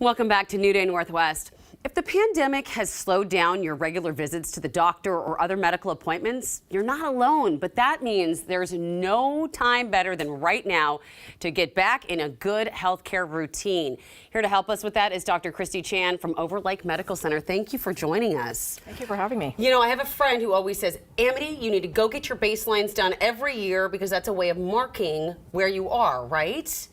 Welcome back to New Day Northwest. If the pandemic has slowed down your regular visits to the doctor or other medical appointments, you're not alone, but that means there's no time better than right now to get back in a good healthcare routine. Here to help us with that is Dr. Christy Chan from Overlake Medical Center. Thank you for joining us. Thank you for having me. You know, I have a friend who always says, Amity, you need to go get your baselines done every year because that's a way of marking where you are, right?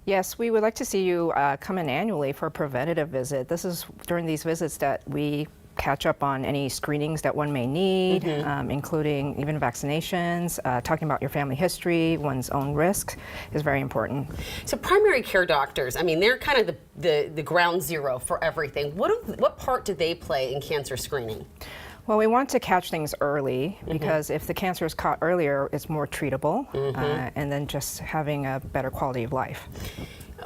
Yes, we would like to see you come in annually for a preventative visit. This is during these visits that we catch up on any screenings that one may need, including even vaccinations. Talking about your family history, one's own risk is very important. So primary care doctors, I mean, they're kind of the ground zero for everything. What part do they play in cancer screening? Well, we want to catch things early because if the cancer is caught earlier, it's more treatable and then just having a better quality of life.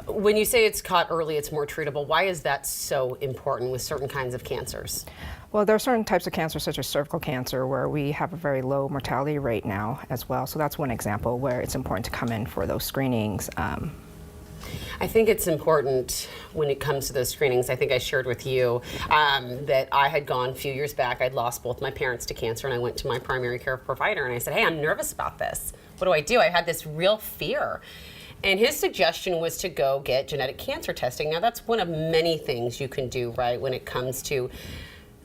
When you say it's caught early, it's more treatable, why is that so important with certain kinds of cancers? Well, there are certain types of cancer, such as cervical cancer, where we have a very low mortality rate now as well. So that's one example where it's important to come in for those screenings. I think it's important when it comes to those screenings. I think I shared with you that I had gone a few years back. I'd lost both my parents to cancer, and I went to my primary care provider and I said, hey, I'm nervous about this. What do? I had this real fear. And his suggestion was to go get genetic cancer testing. Now, that's one of many things you can do, right, when it comes to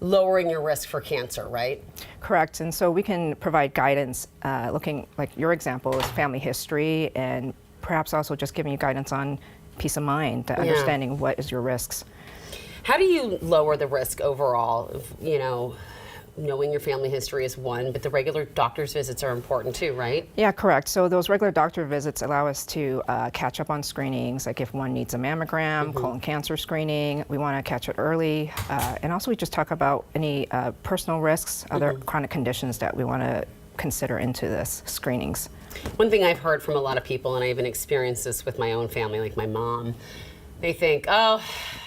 lowering your risk for cancer, right? Correct. And so we can provide guidance looking, like your example is family history, and perhaps also just giving you guidance on peace of mind, understanding what is your risks. How do you lower the risk overall? You know, knowing your family history is one, but the regular doctor's visits are important too, right? Yeah, correct. So those regular doctor visits allow us to catch up on screenings, like if one needs a mammogram, colon cancer screening, we want to catch it early. And also we just talk about any personal risks, other chronic conditions that we want to consider into this screenings. One thing I've heard from a lot of people, and I even experienced this with my own family, like my mom, they think, oh,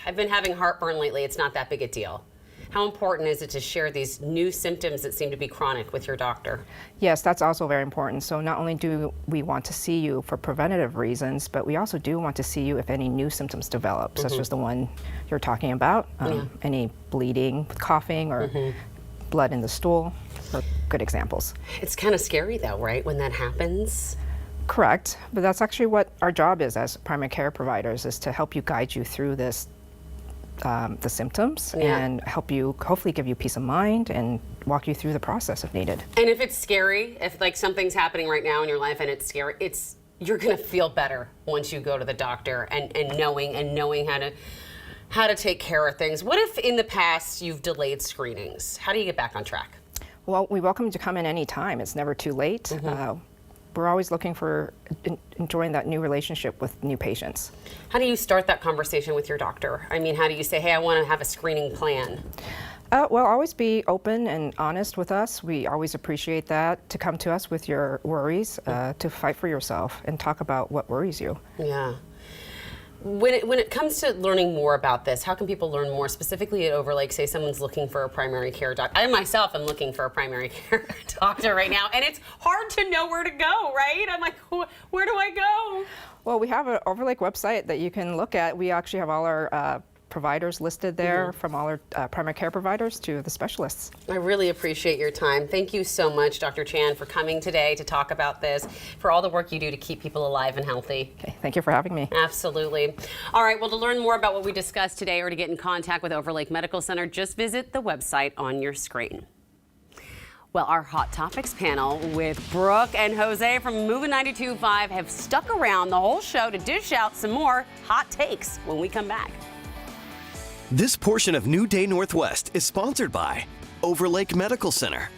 I've been having heartburn lately, it's not that big a deal. How important is it to share these new symptoms that seem to be chronic with your doctor? Yes, that's also very important. So not only do we want to see you for preventative reasons, but we also do want to see you if any new symptoms develop, such as the one you're talking about, any bleeding, coughing, or blood in the stool, are good examples. It's kind of scary though, right, when that happens? Correct, but that's actually what our job is as primary care providers, is to help you guide you through this, the symptoms, and help you, hopefully give you peace of mind and walk you through the process if needed. And if it's scary, if like something's happening right now in your life and it's scary, you're gonna feel better once you go to the doctor and knowing how to take care of things. What if in the past you've delayed screenings? How do you get back on track? Well, we welcome you to come in any time. It's never too late. We're always looking for enjoying that new relationship with new patients. How do you start that conversation with your doctor? I mean, how do you say, hey, I want to have a screening plan? Well, always be open and honest with us. We always appreciate that, to come to us with your worries, to fight for yourself and talk about what worries you. Yeah. When it comes to learning more about this, how can people learn more, specifically at Overlake? Say someone's looking for a primary care doctor. I myself am looking for a primary care doctor right now, and it's hard to know where to go, right? I'm like, where do I go? Well, we have an Overlake website that you can look at. We actually have all our providers listed there, from all our primary care providers to the specialists. I really appreciate your time. Thank you so much, Dr. Chan, for coming today to talk about this, for all the work you do to keep people alive and healthy. Okay, thank you for having me. Absolutely. All right, well, to learn more about what we discussed today or to get in contact with Overlake Medical Center, just visit the website on your screen. Well, our Hot Topics panel with Brooke and Jose from Movin' 92.5 have stuck around the whole show to dish out some more hot takes when we come back. This portion of New Day Northwest is sponsored by Overlake Medical Center.